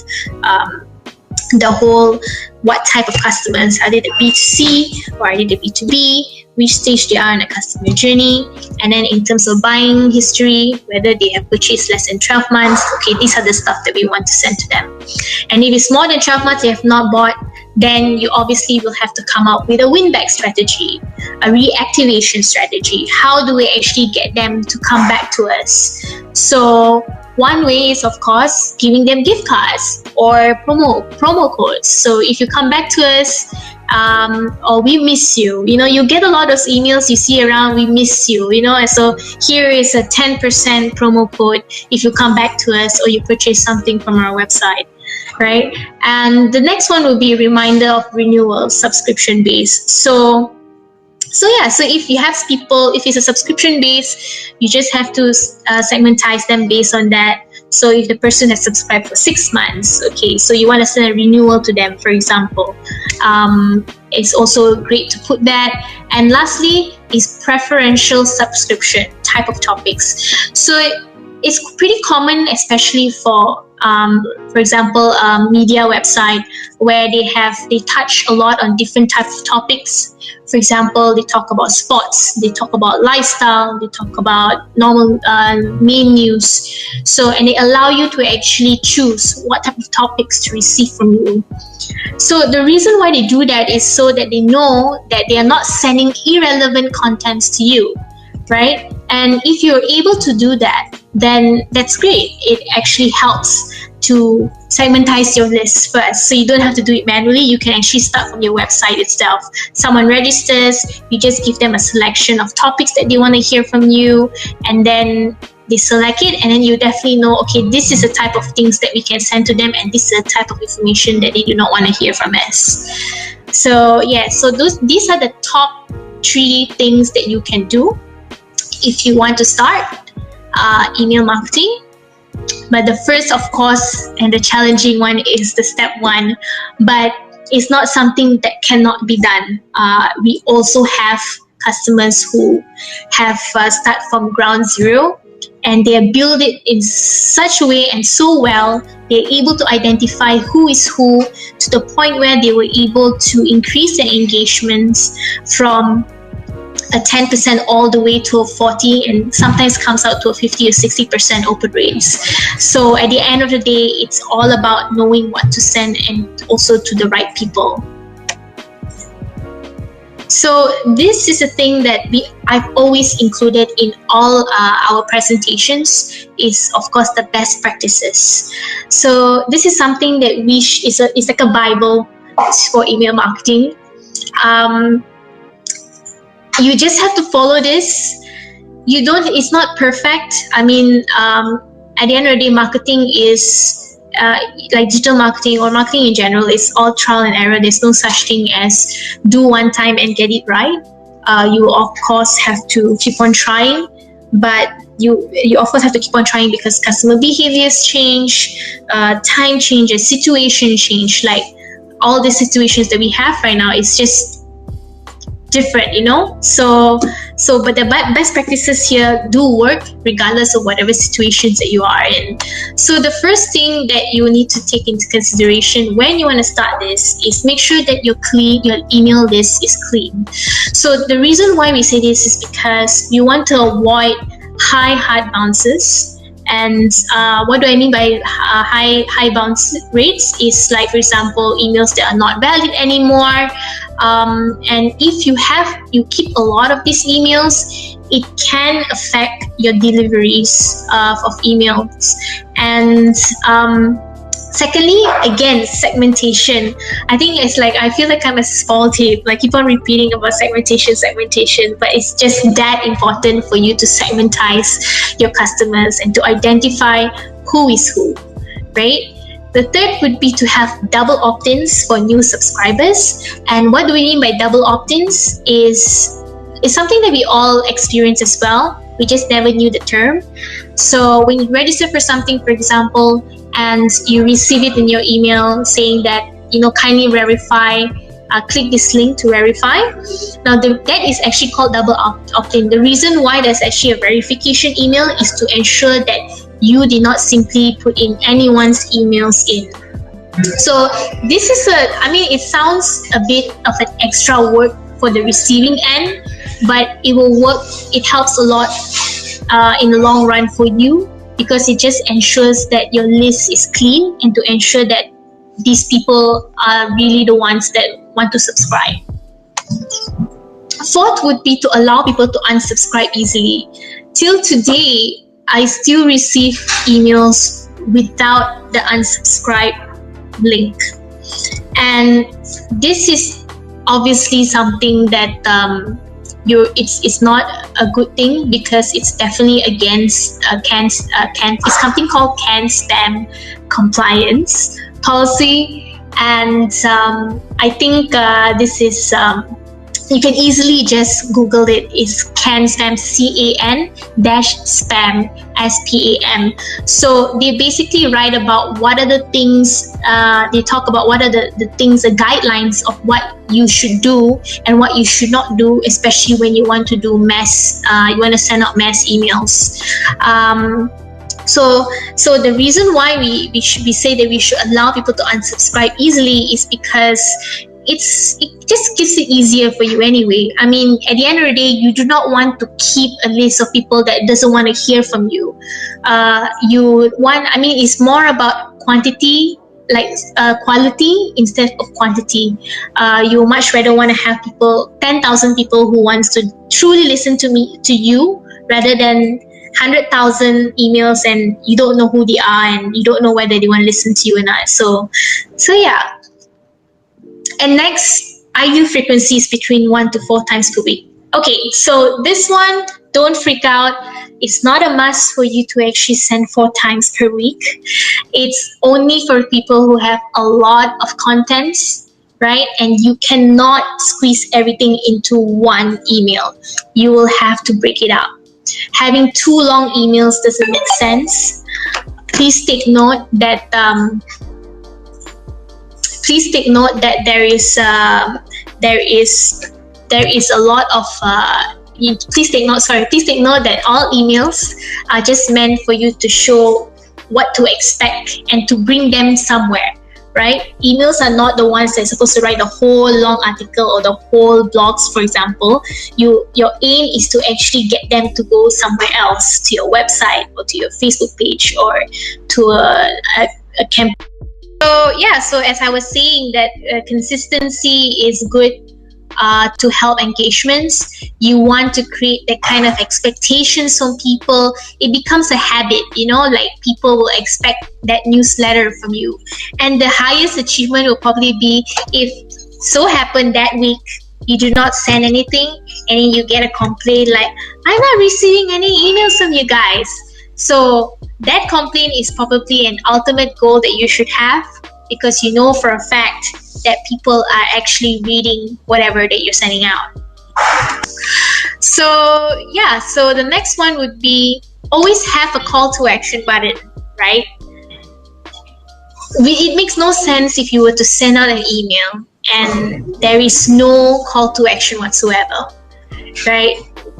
the whole, what type of customers. Are they the B2C or are they the B2B? Which stage they are in the customer journey? And then in terms of buying history, whether they have purchased less than 12 months, okay, these are the stuff that we want to send to them. And if it's more than 12 months they have not bought, then you obviously will have to come up with a win-back strategy, a reactivation strategy. How do we actually get them to come back to us? So one way is, of course, giving them gift cards or promo codes. So if you come back to us, or we miss you, you get a lot of emails you see around, we miss you, and so here is a 10% promo code if you come back to us or you purchase something from our website, right? And the next one will be a reminder of renewal, subscription based. So if you have people, if it's a subscription base, you just have to segmentize them based on that. So if the person has subscribed for 6 months, okay, so you want to send a renewal to them, for example. It's also great to put that. And lastly is preferential subscription type of topics. So it's pretty common, especially for example, media website where they touch a lot on different types of topics. For example, they talk about sports, they talk about lifestyle, they talk about normal main news. So, and they allow you to actually choose what type of topics to receive from you. So the reason why they do that is so that they know that they are not sending irrelevant contents to you, right? And if you're able to do that, then that's great. It actually helps to segmentize your list first. So you don't have to do it manually. You can actually start from your website itself. Someone registers, you just give them a selection of topics that they want to hear from you, and then they select it, and then you definitely know, okay, this is the type of things that we can send to them, and this is the type of information that they do not want to hear from us. So yeah, so these are the top 3 things that you can do if you want to start email marketing. But the first, of course, and the challenging one is the step 1, but it's not something that cannot be done. We also have customers who have start from ground zero, and they build it in such a way and so well, they're able to identify who is who, to the point where they were able to increase their engagements from a 10% all the way to a 40, and sometimes comes out to a 50 or 60% open rates. So at the end of the day, it's all about knowing what to send, and also to the right people. So this is a thing that I've always included in all our presentations, is of course the best practices. So this is something that is like a Bible for email marketing. You just have to follow this. It's not perfect. I mean, at the end of the day, marketing is like digital marketing or marketing in general, is all trial and error. There's no such thing as do one time and get it right. You of course have to keep on trying, but you of course have to keep on trying because customer behaviors change, time changes, situation change. Like all the situations that we have right now, it's just different, you know. So but the best practices here do work regardless of whatever situations that you are in. So the first thing that you need to take into consideration when you want to start this is make sure that your email list is clean. So the reason why we say this is because you want to avoid high hard bounces. And what do I mean by high bounce rates is, like, for example, emails that are not valid anymore. And if you keep a lot of these emails, it can affect your deliveries of emails. And secondly, again, segmentation. I think it's like, I feel like I'm a small tape, like keep on repeating about segmentation, but it's just that important for you to segmentize your customers and to identify who is who, right? The third would be to have double opt-ins for new subscribers. And what do we mean by double opt-ins is something that we all experience as well. We just never knew the term. So when you register for something, for example, and you receive it in your email saying that, kindly verify, click this link to verify. Now that is actually called double opt-in. The reason why there's actually a verification email is to ensure that you did not simply put in anyone's emails in. So this is it sounds a bit of an extra work for the receiving end, but it will work. It helps a lot in the long run for you, because it just ensures that your list is clean and to ensure that these people are really the ones that want to subscribe. Fourth would be to allow people to unsubscribe easily. Till today, I still receive emails without the unsubscribe link. And this is obviously something that it's not a good thing, because it's definitely against it's something called CAN spam compliance policy. And I think this is you can easily just Google it. It's CAN spam, CAN-spam, SPAM. So they basically write about what are the things, they talk about what are the things, the guidelines of what you should do and what you should not do, especially when you want to do you want to send out mass emails. So the reason why we say that we should allow people to unsubscribe easily is because it just gives it easier for you anyway. I mean, at the end of the day, you do not want to keep a list of people that doesn't want to hear from you. It's more about quantity, like quality instead of quantity. You much rather want to have 10,000 people who wants to truly listen to you rather than 100,000 emails and you don't know who they are and you don't know whether they want to listen to you or not. So yeah. And next, ideal frequency is between 1 to 4 times per week. Okay, so this one, don't freak out. It's not a must for you to actually send 4 times per week. It's only for people who have a lot of content, right? And you cannot squeeze everything into one email. You will have to break it up. Having 2 long emails doesn't make sense. Please take note that there is a lot of please take note that all emails are just meant for you to show what to expect and to bring them somewhere, right? Emails are not the ones that's supposed to write the whole long article or the whole blogs, for example. Your aim is to actually get them to go somewhere else, to your website or to your Facebook page or to a campaign. So as I was saying, that consistency is good to help engagements. You want to create that kind of expectations from people. It becomes a habit, like people will expect that newsletter from you. And the highest achievement will probably be if so happened that week you do not send anything and then you get a complaint like, I'm not receiving any emails from you guys. So that complaint is probably an ultimate goal that you should have, because you know for a fact that people are actually reading whatever that you're sending out. So the next one would be always have a call to action button, right? It makes no sense if you were to send out an email and there is no call to action whatsoever, right?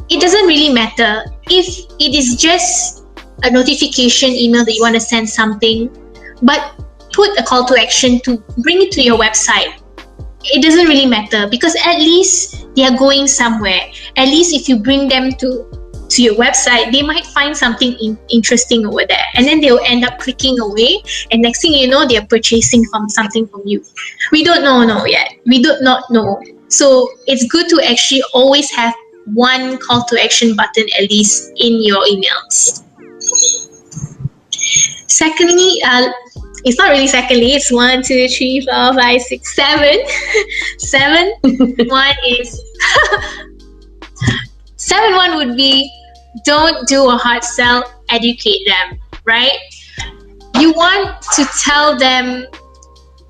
It doesn't really matter. If it is just a notification email that you want to send something, but put a call to action to bring it to your website. It doesn't really matter, because at least they are going somewhere. At least if you bring them to your website, they might find something interesting over there, and then they'll end up clicking away, and next thing you know, they're purchasing something from you. We don't know yet. We do not know. So it's good to actually always have one call to action button at least in your emails. Secondly, it's not really secondly, it's 1, 2, 3, 4, 5, 6, 7. 7. One is 7.1 would be don't do a hard sell, educate them, right? You want to tell them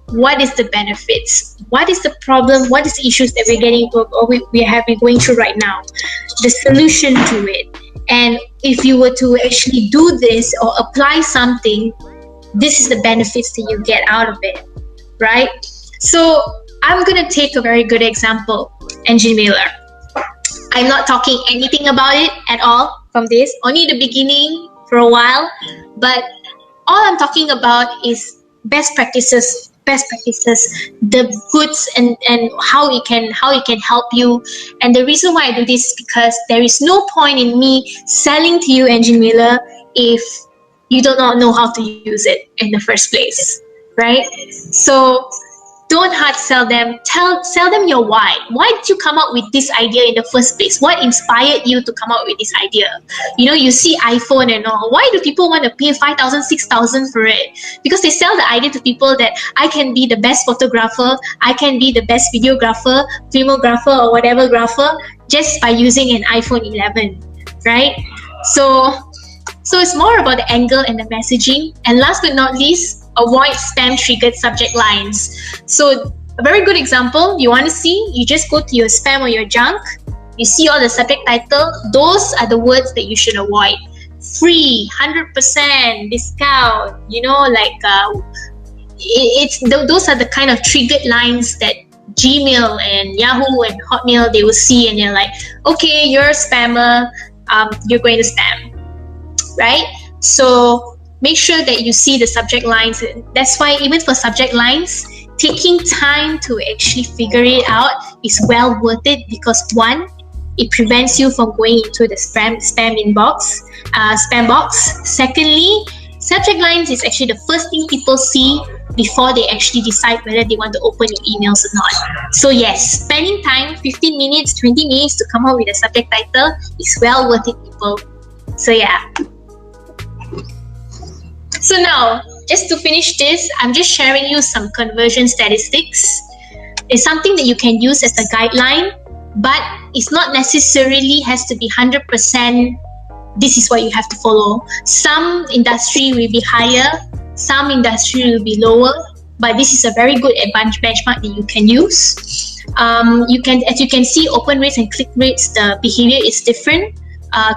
what is the benefits, what is the problem, what is the issues that we're getting or we're going through right now, the solution to it. And if you were to actually do this or apply something, this is the benefits that you get out of it, right? So I'm going to take a very good example, Engine Mailer. I'm not talking anything about it at all from this, only the beginning for a while, but all I'm talking about is best practices, the goods and how it can help you. And the reason why I do this is because there is no point in me selling to you Engine Mailer if you do not know how to use it in the first place, right? So don't hard sell them. Sell them your why. Why did you come up with this idea in the first place? What inspired you to come up with this idea? You see iPhone and all. Why do people want to pay 5,000, 6,000 for it? Because they sell the idea to people that I can be the best photographer, I can be the best videographer, filmographer, or whatever grapher just by using an iPhone 11, right? So it's more about the angle and the messaging. And last but not least, avoid spam-triggered subject lines. So a very good example, you want to see, you just go to your spam or your junk, you see all the subject title, those are the words that you should avoid. Free, 100%, discount, those are the kind of triggered lines that Gmail and Yahoo and Hotmail, they will see and they're like, okay, you're a spammer, you're going to spam. Right? So make sure that you see the subject lines. That's why even for subject lines, taking time to actually figure it out is well worth it, because one, it prevents you from going into the spam box. Secondly, subject lines is actually the first thing people see before they actually decide whether they want to open your emails or not. So yes, spending time, 15 minutes, 20 minutes to come up with a subject title is well worth it, people. So yeah. So now, just to finish this, I'm just sharing you some conversion statistics. It's something that you can use as a guideline, but it's not necessarily has to be 100%. This is what you have to follow. Some industry will be higher, some industry will be lower, but this is a very good benchmark that you can use. As you can see, open rates and click rates, the behavior is different.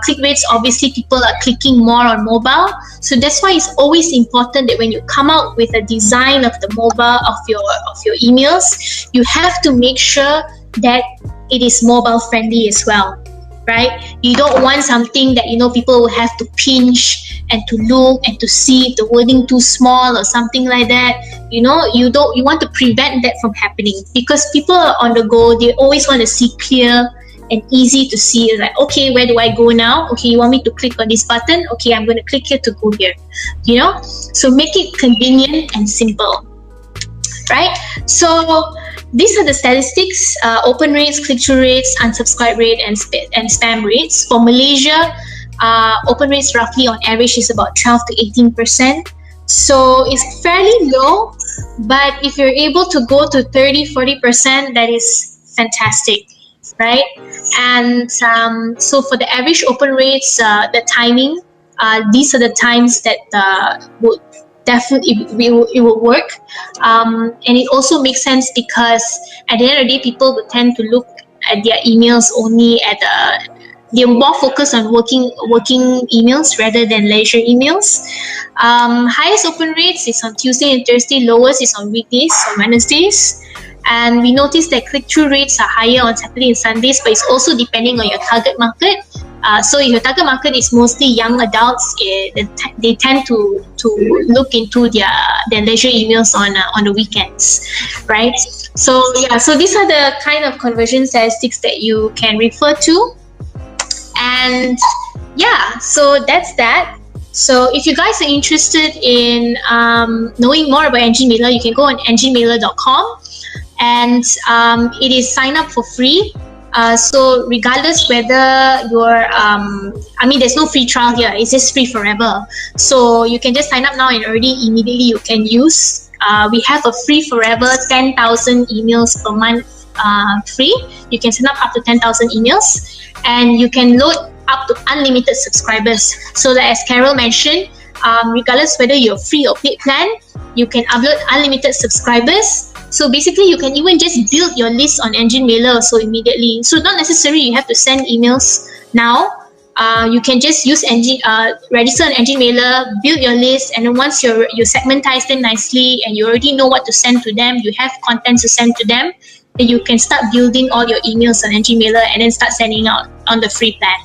Click rates, obviously people are clicking more on mobile, so that's why it's always important that when you come out with a design of the mobile of your emails, you have to make sure that it is mobile friendly as well, right? You don't want something that people will have to pinch and to look and to see if the wording too small or something like that. You want to prevent that from happening, because people are on the go. They always want to see clear and easy to see, like, okay, where do I go now? Okay, you want me to click on this button? Okay, I'm going to click here to go here. So make it convenient and simple, right? So these are the statistics: open rates, click-through rates, unsubscribe rate, and spam rates. For Malaysia, open rates roughly on average is about 12 to 18%. So it's fairly low, but if you're able to go to 30-40%, that is fantastic, right? And so for the average open rates, the timing, these are the times that would definitely it will work, and it also makes sense because at the end of the day, people would tend to look at their emails only at they're more focused on working emails rather than leisure emails. Highest open rates is on Tuesday and Thursday, lowest is on weekdays, on Wednesdays. And we noticed that click-through rates are higher on Saturday and Sundays, but it's also depending on your target market. So if your target market is mostly young adults, they tend to look into their leisure emails on the weekends, right? So yeah, so these are the kind of conversion statistics that you can refer to. And yeah, so that's that. So if you guys are interested in knowing more about Engine Mailer, you can go on enginemailer.com. And it is sign up for free. So regardless whether you're, there's no free trial here. It's just free forever. So you can just sign up now and already immediately you can use. We have a free forever 10,000 emails per month free. You can send up to 10,000 emails, and you can load up to unlimited subscribers. So that, as Carol mentioned, regardless whether you're free or paid plan, you can upload unlimited subscribers. So basically, you can even just build your list on Engine Mailer so immediately. So not necessarily you have to send emails now. You can just use register on Engine Mailer, build your list, and then once you segmentize them nicely and you already know what to send to them, you have content to send to them, then you can start building all your emails on Engine Mailer and then start sending out on the free plan.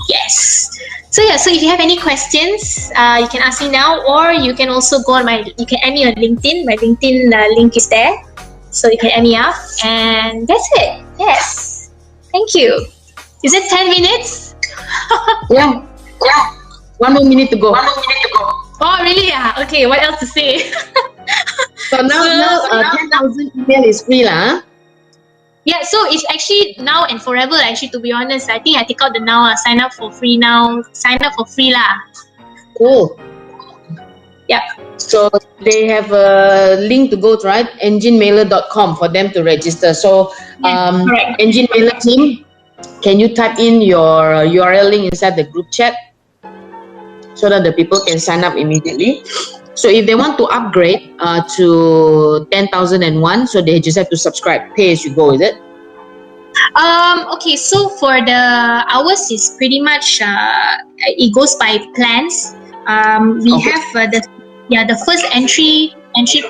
Yes. So yeah, so if you have any questions, you can ask me now, or you can also go on you can add me on LinkedIn. My LinkedIn link is there. So you can add me up, and that's it. Yes. Thank you. Is it 10 minutes? Yeah. 1 more minute to go. Oh, really? Yeah. Okay, what else to say? So now 10,000 email is free lah. Yeah, so it's actually now and forever. Actually, to be honest, I think I take out the now. Sign up for free now. Sign up for free lah. Cool. Yeah. So they have a link to go to, right? enginemailer.com for them to register. So Engine Mailer team, can you type in your URL link inside the group chat so that the people can sign up immediately? So if they want to upgrade to 10,001, so they just have to subscribe, pay as you go, is it? Okay, so for the hours is pretty much it goes by plans. We have the first entry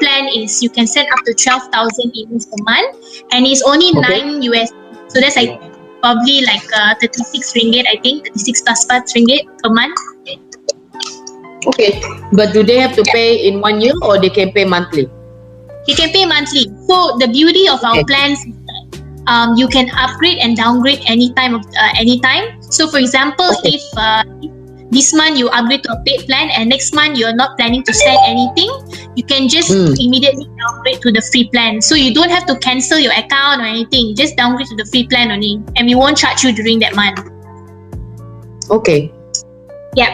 plan is you can send up to 12,000 emails per month, and it's only 9 US. So that's like probably like 36 ringgit, I think, 36 plus ringgit per month. Okay, but do they have to pay in 1 year or they can pay monthly? You can pay monthly. So the beauty of our plans is that you can upgrade and downgrade anytime. So for example, if this month you upgrade to a paid plan and next month you're not planning to send anything, you can just immediately downgrade to the free plan. So you don't have to cancel your account or anything. Just downgrade to the free plan only, and we won't charge you during that month. Okay. Yep.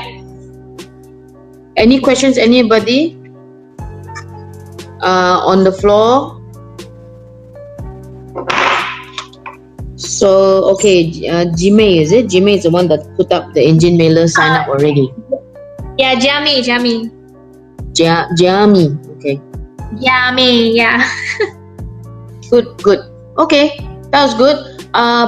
Any questions, anybody? On the floor? So, okay, Jimmy, is it? Jimmy is the one that put up the engine mailer sign up already. Yeah, Jami. Jami, okay. Jami, yeah. Good. Okay, that was good.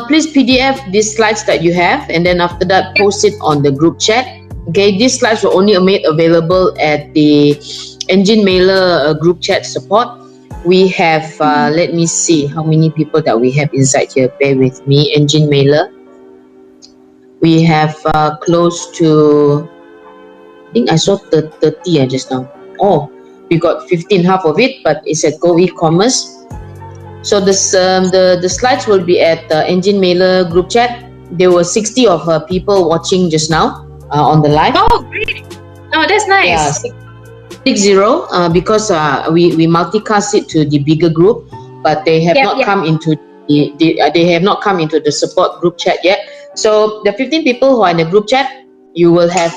Please PDF these slides that you have, and then after that, post it on the group chat. Okay, these slides were only made available at the engine mailer group chat support. We have, let me see how many people that we have inside here. Bear with me. Engine mailer. We have close to, I think I saw 30 just now. Oh, we got 15, half of it, but it's at Go eCommerce. So this the slides will be at the engine mailer group chat. There were 60 of people watching just now on the live. Oh, great. Oh, that's nice. Yeah, 60 because we multicast it to the bigger group, but they have not come into they have not come into the support group chat yet. So the 15 people who are in the group chat, you will have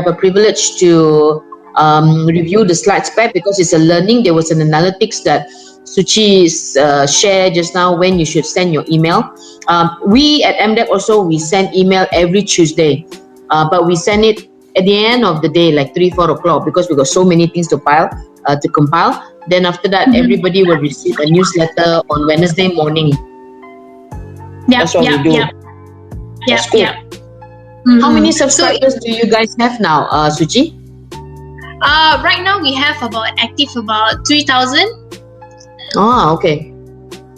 a privilege to review the slides back, because it's a learning. There was an analytics that Suchi shared just now when you should send your email. We at MDEC also, we send email every Tuesday, but we send it at the end of the day, like 3-4 o'clock, because we got so many things to compile. Then after that, everybody will receive a newsletter on Wednesday morning. That's what we do. That's good. How many subscribers do you guys have now, Suchi? Right now we have about 3,000. Oh, okay.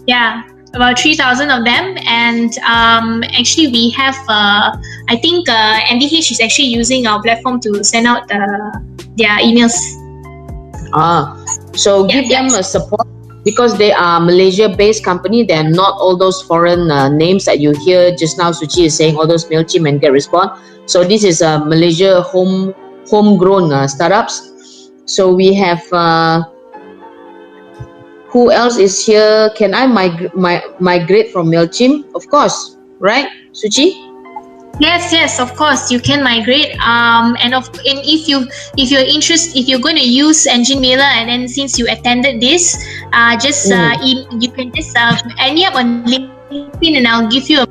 Yeah, about 3,000 of them, and actually we have I think NDH is actually using our platform to send out their emails. So give them a support, because they are Malaysia-based company. They are not all those foreign names that you hear just now. Suchi is saying all those MailChimp and GetResponse. So this is a Malaysia homegrown startups. So we have. Who else is here? Can I migrate from MailChimp? Of course, right, Suchi? Yes, of course you can migrate. And if you're interested, if you're going to use engine mailer, and then since you attended this, you can just end me up on LinkedIn, and I'll give you a.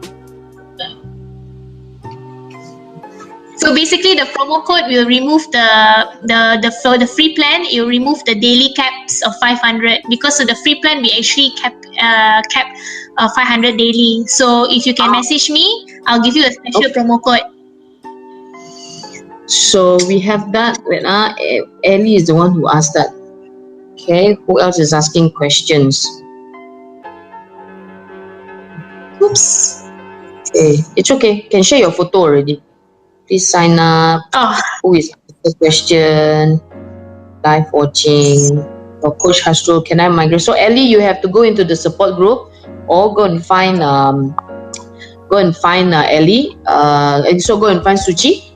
So basically, the promo code will remove for the free plan. It will remove the daily caps of 500, because of the free plan we actually cap 500 daily. So if you can message me, I'll give you a special promo code. So we have that. Ellie is the one who asked that. Okay, who else is asking questions? Oops. Okay, it's okay. Can share your photo already. Please sign up. Who is the question? Live watching. Or Coach Hasrul, can I migrate? So Ellie, you have to go into the support group, or go and find Ellie. And so go and find Suchi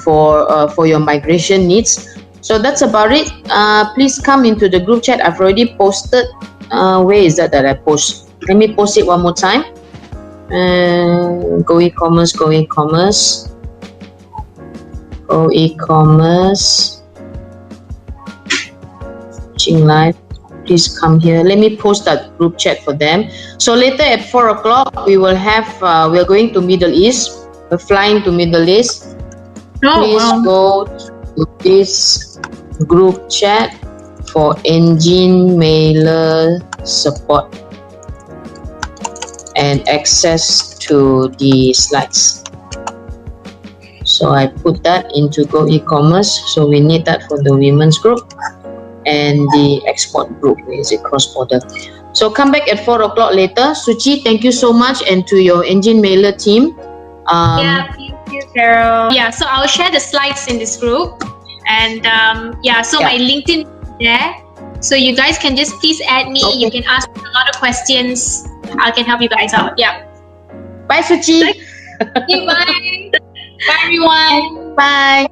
for your migration needs. So that's about it. Please come into the group chat. I've already posted. Where is that I post? Let me post it one more time. Go eCommerce. Go eCommerce. Watching live. Please come here. Let me post that group chat for them. So later at 4 o'clock, we will have. We're going to Middle East. We're flying to Middle East. Please go to this group chat for engine mailer support and access to the slides. So I put that into Go eCommerce. So we need that for the women's group and the export group. Is it cross-border? So come back at 4 o'clock later. Suchi, thank you so much, and to your engine mailer team. Thank you, Carol. Yeah, so I'll share the slides in this group, and my LinkedIn is there. So you guys can just please add me. Okay. You can ask me a lot of questions. I can help you guys out. Yeah. Bye, Suchi. Bye. Bye, everyone. Bye.